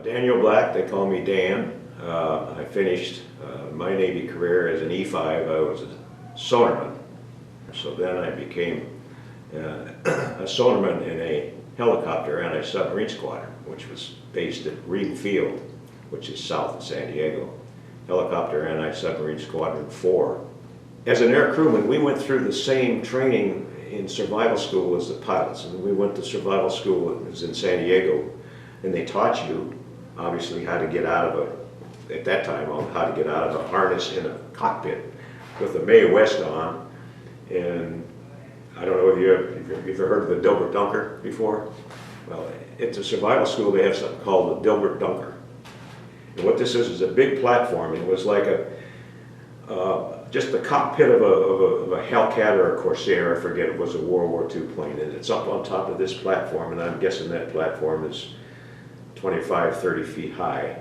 Daniel Black, they call me Dan. I finished my Navy career as an E5. I was a sonarman. So then I became a sonarman in a helicopter Anti-Submarine Squadron, which was based at Reed Field, which is south of San Diego. Helicopter Anti-Submarine Squadron 4. As an air crewman, we went through the same training in survival school as the pilots. And we went to survival school, it was in San Diego, and they taught you, obviously, how to get out of at that time, how to get out of a harness in a cockpit with a Mae West on. And I don't know if you've ever heard of the Dilbert Dunker before? Well, at the survival school, they have something called the Dilbert Dunker. And what this is a big platform. It was like just the cockpit of a Hellcat or a Corsair, I forget, it was a World War II plane, and it's up on top of this platform, and I'm guessing that platform is 25, 30 feet high.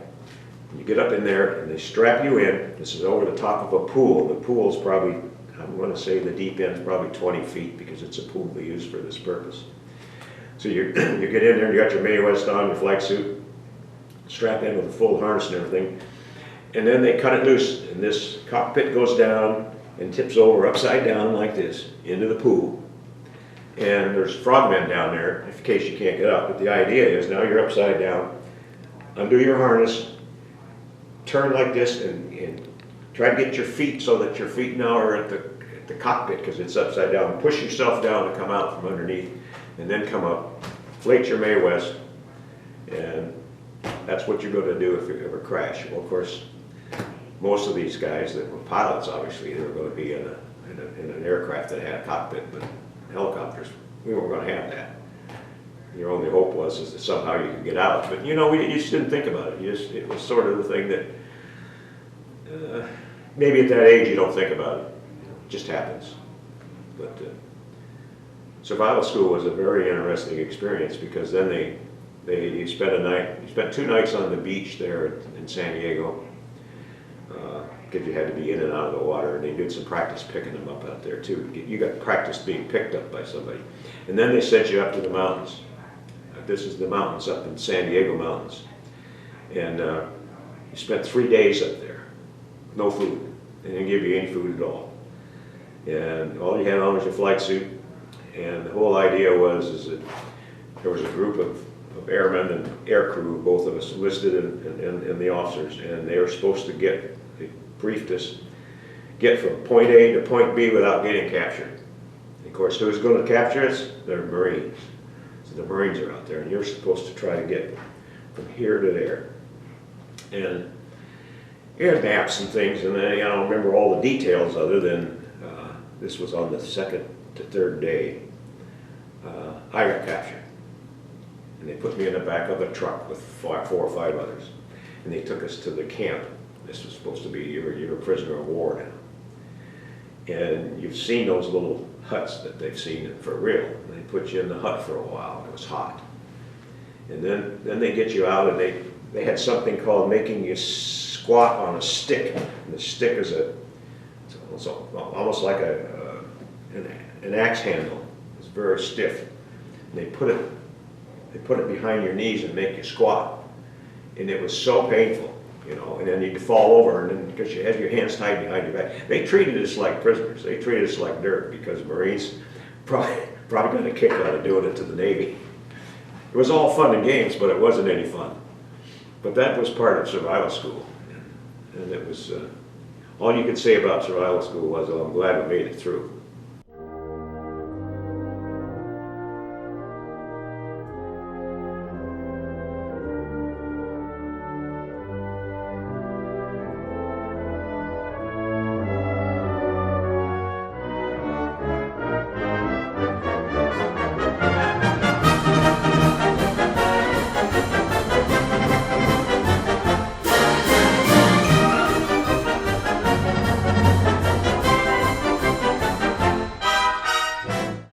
And you get up in there, and they strap you in. This is over the top of a pool. The pool's probably, I'm going to say the deep end is probably 20 feet because it's a pool they use for this purpose. So you get in there, and you got your Mae West on, your flight suit, strapped in with a full harness and everything. And then they cut it loose, and this cockpit goes down and tips over upside down like this into the pool. And there's frogmen down there in case you can't get up. But the idea is now you're upside down, undo your harness, turn like this, and try to get your feet so that your feet now are at the cockpit because it's upside down. Push yourself down to come out from underneath, and then come up, inflate your Mae West, and that's what you're going to do if you ever crash. Well, of course, most of these guys that were pilots, obviously, they were going to be in an aircraft that had a cockpit, but helicopters, we weren't going to have that. Your only hope was that somehow you could get out. But you know, you just didn't think about it. It was sort of the thing that maybe at that age you don't think about it. It just happens. But survival school was a very interesting experience because then you spent 2 nights on the beach there in San Diego. Because you had to be in and out of the water, and they did some practice picking them up out there too. You got practice being picked up by somebody. And then they sent you up to the mountains. This is the mountains up in San Diego mountains. And you spent 3 days up there. No food. They didn't give you any food at all. And all you had on was your flight suit. And the whole idea was that there was a group of airmen and air crew, both of us enlisted and the officers, and they were supposed to they briefed us, get from point A to point B without getting captured. And of course, who's going to capture us? They're Marines. So the Marines are out there, and you're supposed to try to get from here to there. And you had maps and things, and I don't remember all the details other than this was on the 2nd to 3rd day. I got captured. And they put me in the back of a truck with 4 or 5 others. And they took us to the camp. This was supposed to be, you're a prisoner of war now. And you've seen those little huts that they've seen for real. And they put you in the hut for a while, and it was hot. And then they get you out, and they had something called making you squat on a stick. And the stick is it's almost like an axe handle. It's very stiff. And they put it behind your knees and make you squat. And it was so painful, you know, and then you'd fall over, and then because you had your hands tied behind your back. They treated us like prisoners. They treated us like dirt because Marines probably got a kick out of doing it to the Navy. It was all fun and games, but it wasn't any fun. But that was part of survival school. And it was, all you could say about survival school was, oh, I'm glad we made it through.